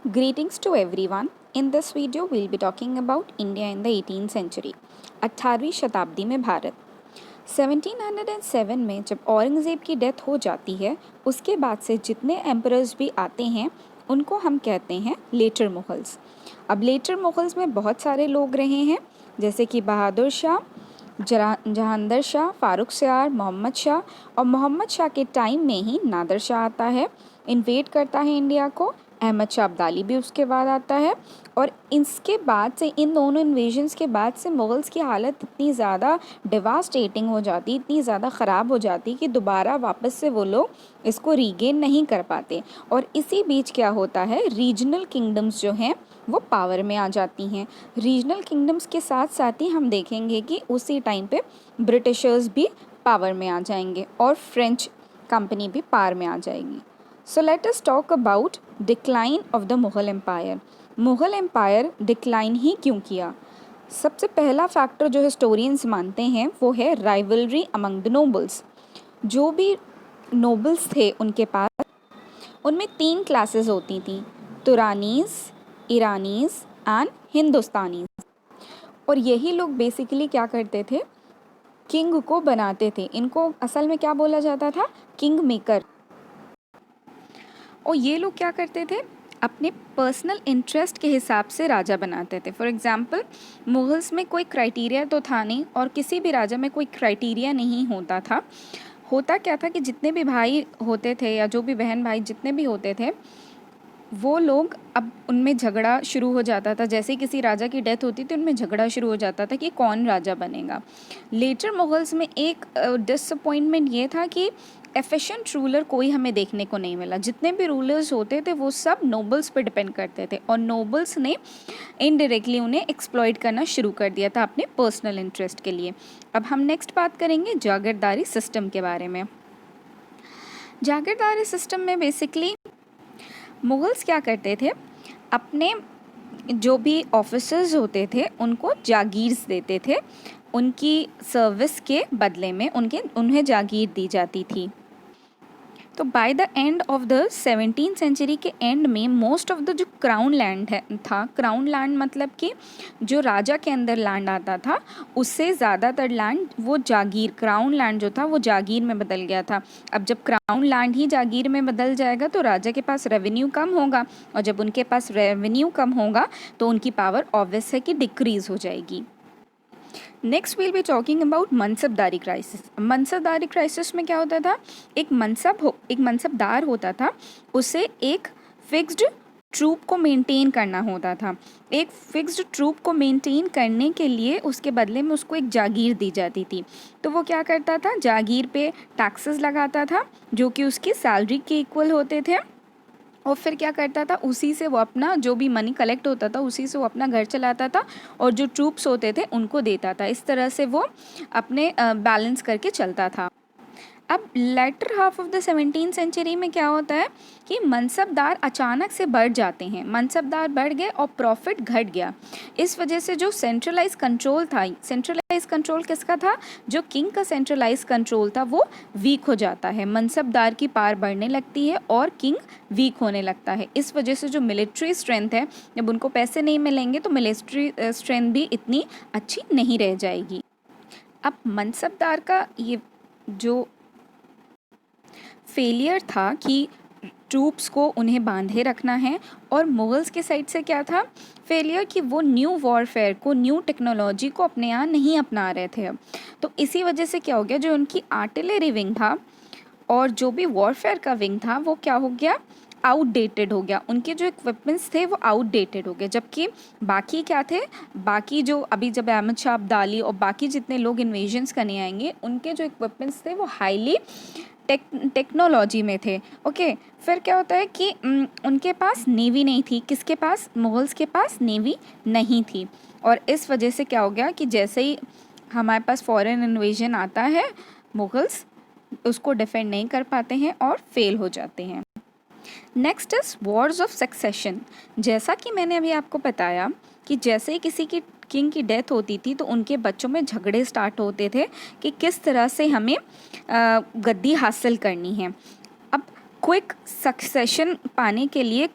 Greetings to everyone. In this video, we'll be talking about India in the 18th century. 18वीं शताब्दी में भारत 1707 में जब औरंगज़ेब की डेथ हो जाती है, उसके बाद से जितने एम्परर्स भी आते हैं उनको हम कहते हैं लेटर मुगल्स। अब लेटर मुगल्स में बहुत सारे लोग रहे हैं, जैसे कि बहादुर शाह, जहांगीर शाह, फारूक शाह, मोहम्मद शाह। और मोहम्मद शाह के टाइम में ही नादिर शाह आता है, इन्वेड करता है इंडिया को। अहमद शाह अब्दाली भी उसके बाद आता है। और इसके बाद से, इन दोनों इन्वेजन्स के बाद से मुग़ल्स की हालत इतनी ज़्यादा डिवास्टेटिंग हो जाती, इतनी ज़्यादा ख़राब हो जाती कि दोबारा वापस से वो लोग इसको रीगेन नहीं कर पाते। और इसी बीच क्या होता है, रीजनल किंगडम्स जो हैं वो पावर में आ जाती हैं। रीजनल किंगडम्स के साथ साथ ही हम देखेंगे कि उसी टाइम पे ब्रिटिशर्स भी पावर में आ जाएंगे और फ्रेंच कंपनी भी पावर में आ जाएगी। So let us talk about decline of the Mughal empire. Mughal empire decline ही क्यों किया? सबसे पहला फैक्टर जो हिस्टोरियंस मानते हैं वो है राइवलरी अमंग द नोबल्स। जो भी नोबल्स थे उनके पास, उनमें 3 क्लासेस होती थी, तुरानीज़, ईरानीज़ एंड हिंदुस्तानीज़। और यही लोग बेसिकली क्या करते थे, किंग को बनाते थे। इनको असल में क्या बोला जाता था, किंग मेकर। और ये लोग क्या करते थे, अपने पर्सनल इंटरेस्ट के हिसाब से राजा बनाते थे। फॉर एग्ज़ाम्पल, मुग़ल्स में कोई क्राइटेरिया तो था नहीं, और किसी भी राजा में कोई क्राइटेरिया नहीं होता था। होता क्या था कि जितने भी भाई होते थे या जो भी बहन भाई जितने भी होते थे, वो लोग अब उनमें झगड़ा शुरू हो जाता था। जैसे ही किसी राजा की डेथ होती थी, उनमें झगड़ा शुरू हो जाता था कि कौन राजा बनेगा। लेटर मुग़ल्स में एक डिसअपॉइंटमेंट ये था कि एफिशिएंट रूलर कोई हमें देखने को नहीं मिला। जितने भी रूलर्स होते थे वो सब नोबल्स पे डिपेंड करते थे, और नोबल्स ने इनडायरेक्टली उन्हें एक्सप्लॉइट करना शुरू कर दिया था अपने पर्सनल इंटरेस्ट के लिए। अब हम नेक्स्ट बात करेंगे जागीरदारी सिस्टम के बारे में। जागीरदारी सिस्टम में बेसिकली मुग़ल्स क्या करते थे, अपने जो भी ऑफिसर्स होते थे उनको जागीर्स देते थे। उनकी सर्विस के बदले में उन्हें जागीर दी जाती थी। तो by the end of the 17th century के एंड में मोस्ट ऑफ द जो क्राउन लैंड था, क्राउन लैंड मतलब कि जो राजा के अंदर लैंड आता था, उससे ज़्यादातर लैंड वो जागीर, क्राउन लैंड जो था वो जागीर में बदल गया था। अब जब क्राउन लैंड ही जागीर में बदल जाएगा तो राजा के पास रेवेन्यू कम होगा, और जब उनके पास रेवेन्यू कम होगा तो उनकी पावर ऑब्वियस है कि डिक्रीज़ हो जाएगी। Next will be talking about मनसबदारी crisis. मनसबदारी crisis में क्या होता था, एक मनसबदार होता था, उसे एक फिक्स्ड ट्रूप को मेंटेन करना होता था। एक फिक्स्ड ट्रूप को मेंटेन करने के लिए उसके बदले में उसको एक जागीर दी जाती थी। तो वो क्या करता था, जागीर पे टैक्सेस लगाता था जो कि उसकी सैलरी के इक्वल होते थे, और फिर क्या करता था, उसी से वो अपना जो भी मनी कलेक्ट होता था उसी से वो अपना घर चलाता था, और जो ट्रूप्स होते थे उनको देता था। इस तरह से वो अपने बैलेंस करके चलता था। अब later half of the 17th century में क्या होता है कि मनसबदार अचानक से बढ़ जाते हैं। मनसबदार बढ़ गए और प्रॉफिट घट गया। इस वजह से जो सेंट्रलाइज कंट्रोल था, सेंट्रलाइज कंट्रोल किसका था, जो किंग का सेंट्रलाइज कंट्रोल था वो वीक हो जाता है। मनसबदार की पावर बढ़ने लगती है और किंग वीक होने लगता है। इस वजह से जो मिलिट्री स्ट्रेंथ है, जब उनको पैसे नहीं मिलेंगे तो मिलिट्री स्ट्रेंथ भी इतनी अच्छी नहीं रह जाएगी। अब मनसबदार का ये जो फेलियर था कि ट्रूप्स को उन्हें बांधे रखना है, और मुग़ल्स के साइड से क्या था, फेलियर कि वो न्यू वॉरफेयर को, न्यू टेक्नोलॉजी को अपने यहाँ नहीं अपना रहे थे। तो इसी वजह से क्या हो गया, जो उनकी आर्टिलरी विंग था और जो भी वॉरफेयर का विंग था वो क्या हो गया, आउटडेटेड हो गया। उनके जो इक्विपमेंट्स थे वो आउटडेटेड हो गए। जबकि बाकी क्या थे, बाकी जो अभी जब अहमद शाह अब्दाली और बाकी जितने लोग इन्वेजन्स करने आएंगे, उनके जो इक्विपमेंट्स थे वो हाईली टेक्नोलॉजी में थे। ओके, फिर क्या होता है कि उनके पास नेवी नहीं थी। किसके पास, मुग़ल्स के पास नेवी नहीं थी। और इस वजह से क्या हो गया कि जैसे ही हमारे पास फॉरेन इन्वेजन आता है, मुग़ल्स उसको डिफेंड नहीं कर पाते हैं और फेल हो जाते हैं। Next is Wars of succession. जैसा कि मैंने अभी आपको बताया कि जैसे ही किसी की किंग की डेथ होती थी तो उनके बच्चों में झगड़े स्टार्ट होते थे कि किस तरह से हमें गद्दी हासिल करनी है। अब क्विक सक्सेशन पाने के लिए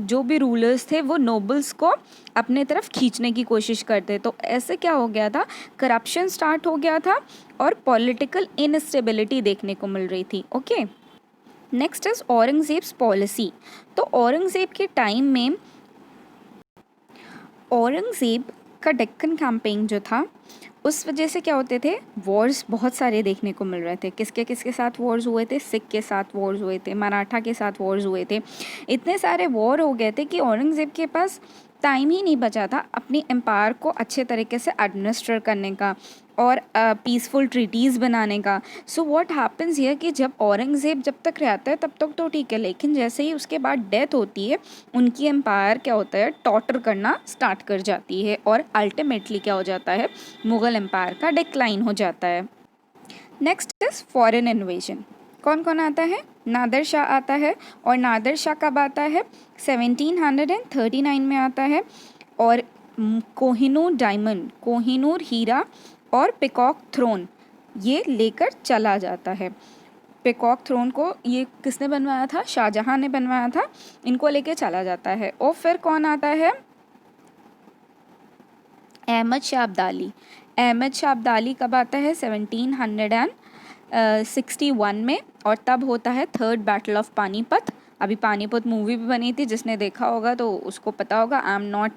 जो भी रूलर्स थे वो नोबल्स को अपने तरफ खींचने की कोशिश करते। तो ऐसे क्या हो गया था, करप्शन स्टार्ट हो गया था और पॉलिटिकल इनस्टेबिलिटी देखने को मिल रही थी। Okay, next is Aurangzeb's policy. तो औरंगज़ेब के टाइम में औरंगज़ेब का डेक्कन कैंपेन जो था उस वजह से क्या होते थे, वॉर्स बहुत सारे देखने को मिल रहे थे। किसके किसके साथ वॉर्स हुए थे, सिख के साथ वॉर्स हुए थे, मराठा के साथ वॉर्स हुए थे। इतने सारे वॉर हो गए थे कि औरंगज़ेब के पास टाइम ही नहीं बचा था अपनी एम्पायर को अच्छे तरीके से एडमिनिस्टर करने का और पीसफुल ट्रीटीज़ बनाने का। सो व्हाट हैपन्स हियर कि जब औरंगज़ेब जब तक रहता है तब तक तो ठीक है, लेकिन जैसे ही उसके बाद डेथ होती है उनकी एम्पायर क्या होता है, टॉटर करना स्टार्ट कर जाती है और अल्टीमेटली क्या हो जाता है, मुग़ल एम्पायर का डिक्लाइन हो जाता है। Next is foreign invasion. कौन कौन आता है, नादिर शाह आता है। और नादिर शाह कब आता है, 1739 में आता है। और कोहिनूर डायमंड, कोहिनूर हीरा और पिकॉक थ्रोन ये लेकर चला जाता है। पिकॉक थ्रोन को ये किसने बनवाया था, शाहजहां ने बनवाया था। इनको लेके चला जाता है। और फिर कौन आता है, अहमद शाह अब्दाली। अहमद शाह अब्दाली कब आता है, 1761 में। और तब होता है थर्ड बैटल ऑफ पानीपत। अभी पानीपत मूवी भी बनी थी, जिसने देखा होगा तो उसको पता होगा। I am not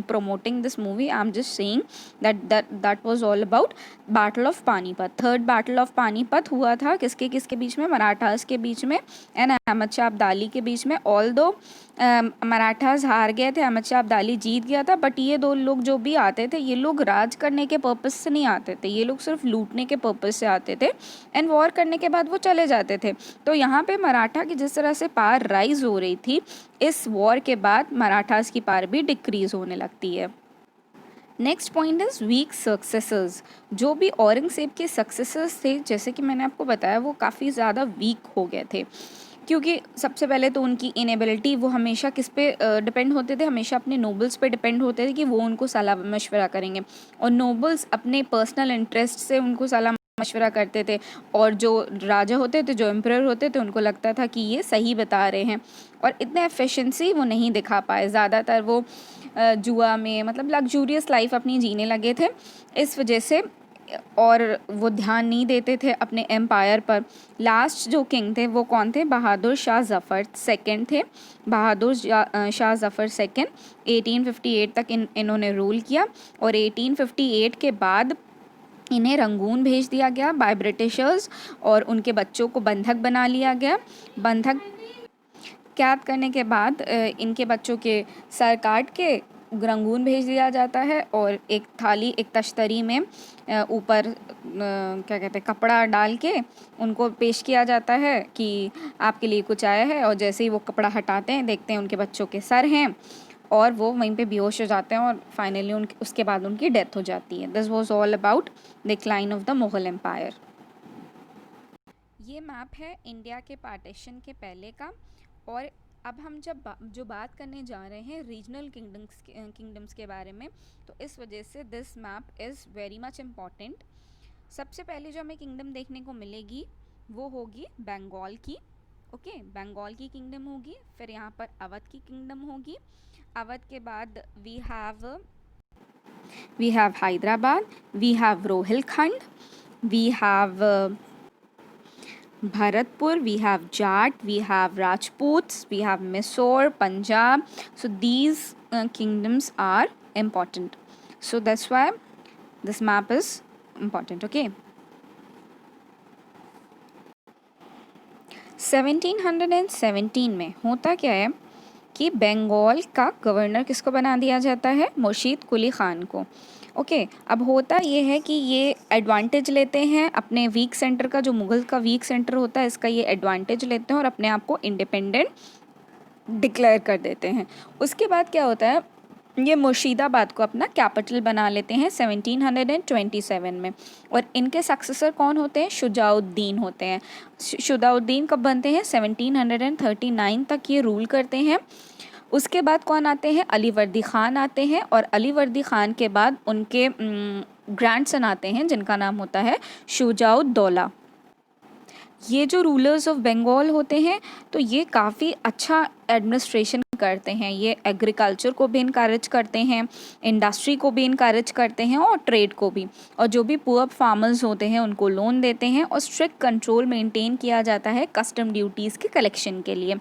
promoting this movie, I am just saying that was all about battle of Panipat. Third battle of Panipat हुआ था किसके किसके बीच में, मराठास के बीच में एंड अहमद शाह अब्दाली के बीच में। ऑल दो मराठास हार गए थे, अहमद शाह अब्दाली जीत गया था। बट ये दो लोग जो भी आते थे, ये लोग राज करने के पर्पज़ से नहीं आते थे, ये लोग सिर्फ लूटने के पर्पज़ से आते थे एंड वॉर करने के बाद वो चले जाते थे। तो यहाँ पे मराठा की जिस तरह से पावर राइज हो रही थी, इस वॉर के बाद मराठास की पावर भी डिक्रीज होने लगती है। Next point is week successors. जो भी औरंगज़ेब के सक्सेसर्स थे, जैसे कि मैंने आपको बताया, वो काफ़ी ज़्यादा वीक हो गए थे। क्योंकि सबसे पहले तो उनकी इनेबिलिटी, वो हमेशा किस पे डिपेंड होते थे, हमेशा अपने नोबल्स पे डिपेंड होते थे कि वो उनको सलाह मशवरा करेंगे। और नोबल्स अपने पर्सनल इंटरेस्ट से उनको सलाह मशवरा करते थे। और जो राजा होते थे, जो एम्परर होते थे, उनको लगता था कि ये सही बता रहे हैं। और इतने एफिशिएंसी वो नहीं दिखा पाए। ज़्यादातर वो जुआ में, मतलब लग्जूरियस लाइफ अपनी जीने लगे थे इस वजह से। और वो ध्यान नहीं देते थे अपने एम्पायर पर। लास्ट जो किंग थे वो कौन थे, बहादुर शाह ज़फ़र सेकंड थे। बहादुर शाह ज़फ़र सेकंड 1858 तक इन्होंने रूल किया। और 1858 के बाद इन्हें रंगून भेज दिया गया बाय ब्रिटिशर्स और उनके बच्चों को बंधक बना लिया गया। बंधक कैद करने के बाद इनके बच्चों के सर काट के रंगून भेज दिया जाता है और एक थाली, एक तश्तरी में ऊपर क्या कहते हैं, कपड़ा डाल के उनको पेश किया जाता है कि आपके लिए कुछ आया है। और जैसे ही वो कपड़ा हटाते हैं, देखते हैं उनके बच्चों के सर हैं और वो वहीं पे बेहोश हो जाते हैं और फाइनली उसके बाद उनकी डेथ हो जाती है। This was all about decline of the Mughal empire. ये मैप है इंडिया के पार्टीशन के पहले का। और अब हम जो बात करने जा रहे हैं रीजनल किंगडम्स के बारे में, तो इस वजह से this map is very much important. सबसे पहले जो हमें किंगडम देखने को मिलेगी वो होगी बंगाल की। ओके, बंगाल की किंगडम होगी। फिर यहाँ पर अवध की किंगडम होगी। अवध के बाद we have Hyderabad, we have Rohilkhand, we have Bharatpur, we have Jat, we have Rajputs, we have Mysore, Punjab. So these kingdoms are important. So that's why this map is important. Okay. 1717 में होता क्या है कि बंगाल का governor किसको बना दिया जाता है, मुर्शीद कुली ख़ान को। ओके, अब होता ये है कि ये एडवांटेज लेते हैं अपने वीक सेंटर का, जो मुग़ल का वीक सेंटर होता है इसका ये एडवांटेज लेते हैं और अपने आप को इंडिपेंडेंट डिक्लेयर कर देते हैं। उसके बाद क्या होता है, ये मुर्शिदाबाद को अपना कैपिटल बना लेते हैं 1727 में। और इनके सक्सेसर कौन होते हैं, शुजाउद्दीन होते हैं। शुजाउद्दीन कब बनते हैं, 1739 तक ये रूल करते हैं। उसके बाद कौन आते हैं, अलीवर्दी ख़ान आते हैं। और अलीवर्दी ख़ान के बाद उनके ग्रैंडसन आते हैं जिनका नाम होता है शुजाउद्दौला। ये जो रूलर्स ऑफ बंगाल होते हैं तो ये काफ़ी अच्छा एडमिनिस्ट्रेशन करते हैं। ये एग्रीकल्चर को भी इनकरेज करते हैं, इंडस्ट्री को भी इनकरेज करते हैं और ट्रेड को भी। और जो भी पुअर फार्मर्स होते हैं उनको लोन देते हैं और स्ट्रिक्ट कंट्रोल मेंटेन किया जाता है कस्टम ड्यूटीज़ के कलेक्शन के लिए।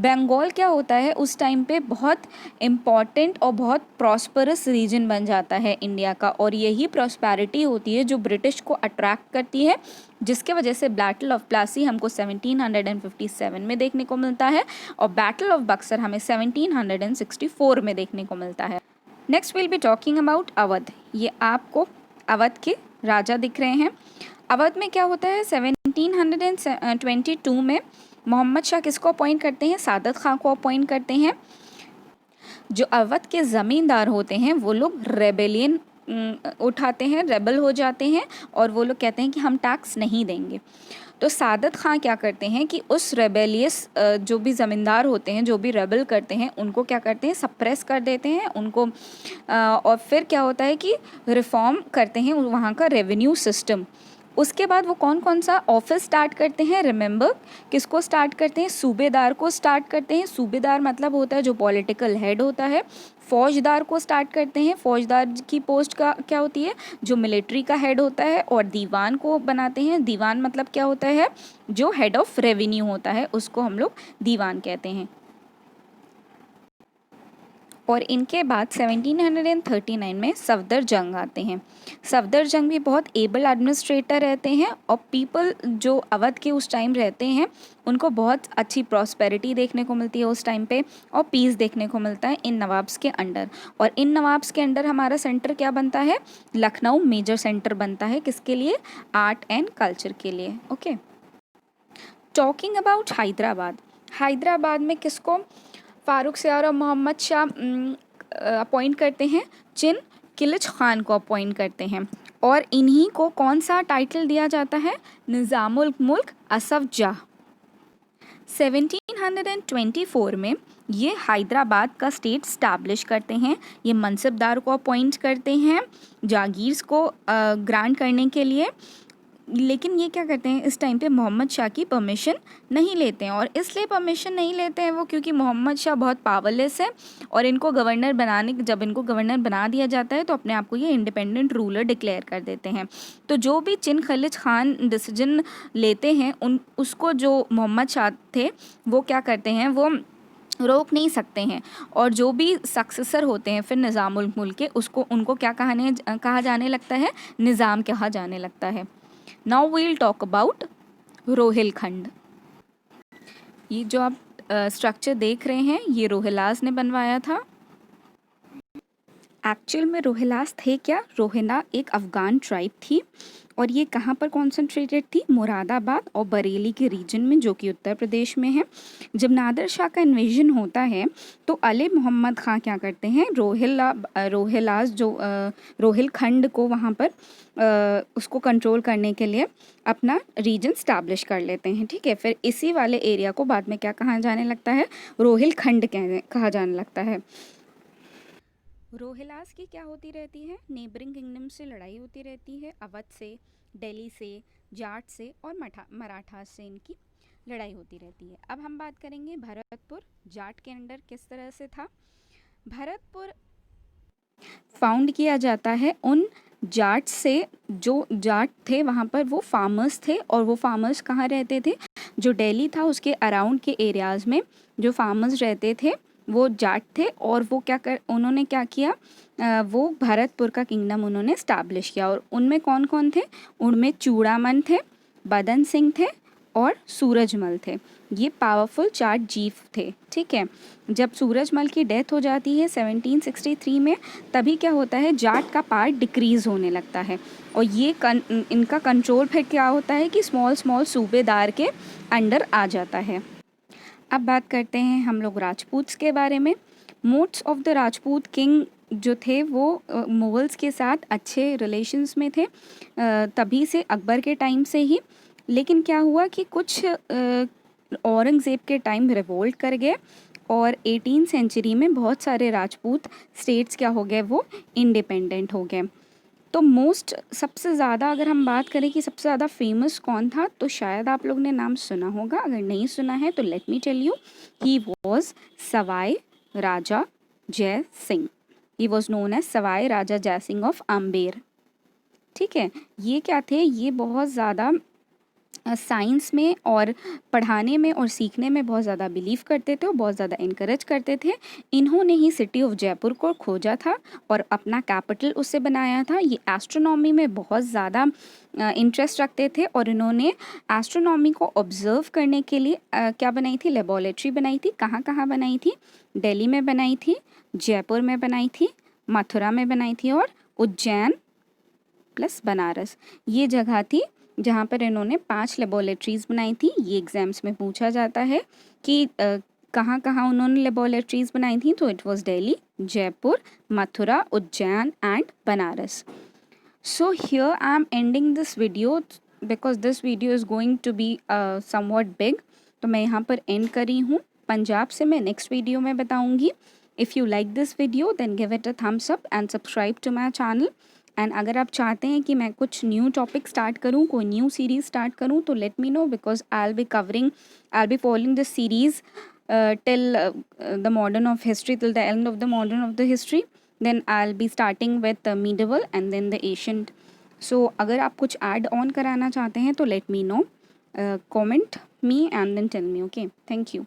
बंगाल क्या होता है उस टाइम पे बहुत इम्पॉर्टेंट और बहुत प्रॉस्परस रीजन बन जाता है इंडिया का, और यही प्रॉस्पेरिटी होती है जो ब्रिटिश को अट्रैक्ट करती है, जिसके वजह से बैटल ऑफ प्लासी हमको 1757 में देखने को मिलता है और बैटल ऑफ बक्सर हमें 1764 में देखने को मिलता है। Next will be talking about Awadh. ये आपको अवध के राजा दिख रहे हैं। अवध में क्या होता है, 1722 में मोहम्मद शाह किसको अपॉइंट करते हैं, सादत खां को अपॉइंट करते हैं। जो अवध के ज़मींदार होते हैं वो लोग रेबेलियन उठाते हैं, रेबल हो जाते हैं और वो लोग कहते हैं कि हम टैक्स नहीं देंगे। तो सादत खां क्या करते हैं कि उस रेबेलियस जो भी ज़मींदार होते हैं, जो भी रेबल करते हैं, उनको क्या करते हैं, सप्रेस कर देते हैं उनको। और फिर क्या होता है कि रिफॉर्म करते हैं वहाँ का रेवेन्यू सिस्टम। उसके बाद वो कौन कौन सा ऑफिस स्टार्ट करते हैं, रिमेंबर किसको स्टार्ट करते हैं, सूबेदार को स्टार्ट करते हैं। सूबेदार मतलब होता है जो पॉलिटिकल हेड होता है। फौजदार को स्टार्ट करते हैं, फौजदार की पोस्ट का क्या होती है, जो मिलिट्री का हेड होता है। और दीवान को बनाते हैं। दीवान मतलब क्या होता है, जो हेड ऑफ रेवेन्यू होता है उसको हम लोग दीवान कहते हैं। और इनके बाद 1739 में सफदर जंग आते हैं। सफदर जंग भी बहुत एबल एडमिनिस्ट्रेटर रहते हैं और पीपल जो अवध के उस टाइम रहते हैं उनको बहुत अच्छी प्रॉस्पेरिटी देखने को मिलती है उस टाइम पे, और पीस देखने को मिलता है इन नवाब्स के अंडर। और इन नवाब्स के अंडर हमारा सेंटर क्या बनता है, लखनऊ मेजर सेंटर बनता है। किसके लिए, आर्ट एंड कल्चर के लिए। Okay, talking about Hyderabad. Hyderabad में किसको फ़ारुख सियार और मोहम्मद शाह अपॉइंट करते हैं, चिन किलिच ख़ान को अपॉइंट करते हैं। और इन्हीं को कौन सा टाइटल दिया जाता है, निज़ामुल मुल्क असफ जाह। 1724 में ये हैदराबाद का स्टेट स्टैब्लिश करते हैं। ये मनसबदार को अपॉइंट करते हैं जागीर्स को ग्रांट करने के लिए। लेकिन ये क्या करते हैं, इस टाइम पे मोहम्मद शाह की परमिशन नहीं लेते हैं। और इसलिए परमिशन नहीं लेते हैं वो क्योंकि मोहम्मद शाह बहुत पावरलेस है और इनको गवर्नर जब इनको गवर्नर बना दिया जाता है तो अपने आप को ये इंडिपेंडेंट रूलर डिक्लेयर कर देते हैं। तो जो भी चिन खलिज खान डिसीजन लेते हैं उसको जो मोहम्मद शाह थे वो क्या करते हैं, वो रोक नहीं सकते हैं। और जो भी सक्सेसर होते हैं फिर निज़ामुल मुल्क के, उनको क्या कहा जाने लगता है, निज़ाम कहा जाने लगता है। Now we'll talk about Rohilkhand. ये जो आप स्ट्रक्चर देख रहे हैं ये रोहिलास ने बनवाया था। एक्चुअल में रोहिलास थे क्या, रोहिला एक अफ़गान ट्राइब थी और ये कहाँ पर कॉन्सेंट्रेटेड थी, मुरादाबाद और बरेली के रीजन में जो कि उत्तर प्रदेश में है। जब नादिर शाह का इन्वेजन होता है तो अली मोहम्मद खां क्या करते हैं, रोहिलास जो रोहिलखंड को वहाँ पर उसको कंट्रोल करने के लिए अपना रीजन स्टैब्लिश कर लेते हैं। ठीक है, फिर इसी वाले एरिया को बाद में क्या कहा जाने लगता है, रोहिलखंड कहा जाने लगता है। रोहिलास की क्या होती रहती है, नेबरिंग किंगडम से लड़ाई होती रहती है, अवध से, दिल्ली से, जाट से और मराठा से इनकी लड़ाई होती रहती है। अब हम बात करेंगे भरतपुर जाट के अंडर किस तरह से था। भरतपुर फाउंड किया जाता है उन जाट से, जो जाट थे वहाँ पर वो फार्मर्स थे और वो फार्मर्स कहाँ रहते थे, जो दिल्ली था उसके अराउंड के एरियाज़ में जो फार्मर्स रहते थे वो जाट थे। और वो उन्होंने क्या किया, वो भरतपुर का किंगडम उन्होंने स्टैब्लिश किया। और उनमें कौन कौन थे, उनमें चूड़ामन थे, बदन सिंह थे और सूरजमल थे। ये पावरफुल जाट चीफ थे। ठीक है, जब सूरजमल की डेथ हो जाती है 1763 में, तभी क्या होता है, जाट का पार्ट डिक्रीज़ होने लगता है और ये इनका कंट्रोल फिर क्या होता है कि स्मॉल सूबेदार के अंडर आ जाता है। अब बात करते हैं हम लोग राजपूत्स के बारे में। Most of the Rajput king जो थे वो मुग़ल्स के साथ अच्छे रिलेशंस में थे तभी से, अकबर के टाइम से ही। लेकिन क्या हुआ कि कुछ औरंगज़ेब के टाइम रिवोल्ट कर गए और 18वीं सेंचुरी में बहुत सारे राजपूत स्टेट्स क्या हो गए, वो इंडिपेंडेंट हो गए। तो सबसे ज़्यादा अगर हम बात करें कि सबसे ज़्यादा फेमस कौन था, तो शायद आप लोग ने नाम सुना होगा, अगर नहीं सुना है तो let me tell you, he was Sawai Raja Jai Singh. He was known as Sawai Raja Jai Singh of Amber. ठीक है, ये क्या थे, ये बहुत ज़्यादा साइंस में और पढ़ाने में और सीखने में बहुत ज़्यादा बिलीव करते थे और बहुत ज़्यादा इनकरेज करते थे। इन्होंने ही सिटी ऑफ जयपुर को खोजा था और अपना कैपिटल उससे बनाया था। ये एस्ट्रोनॉमी में बहुत ज़्यादा इंटरेस्ट रखते थे और इन्होंने एस्ट्रोनॉमी को ऑब्जर्व करने के लिए क्या बनाई थी, लेबोरेटरी बनाई थी। कहाँ कहाँ बनाई थी, दिल्ली में बनाई थी, जयपुर में बनाई थी, मथुरा में बनाई थी और उज्जैन प्लस बनारस, ये जगह थी जहाँ पर इन्होंने 5 लेबोरेटरीज़ बनाई थी। ये एग्ज़ाम्स में पूछा जाता है कि कहाँ कहाँ उन्होंने लेबोरेटरीज़ बनाई थी, तो it was Delhi, Jaipur, Mathura, Ujjain and Banaras. So here I am ending this video because this video is going to be somewhat big. तो मैं यहाँ पर end करी हूँ। पंजाब से मैं next video में बताऊँगी। If you like this video then give it a thumbs up and subscribe to my channel. And अगर आप चाहते हैं कि मैं कुछ न्यू टॉपिक स्टार्ट करूं, कोई न्यू सीरीज़ स्टार्ट करूं, तो let me know because I will be following this series till the modern of history, till the end of the modern of the history. Then I'll be starting with the medieval and then the ancient. So अगर आप कुछ add on कराना चाहते हैं तो let me know, comment me and then tell me. Okay, thank you.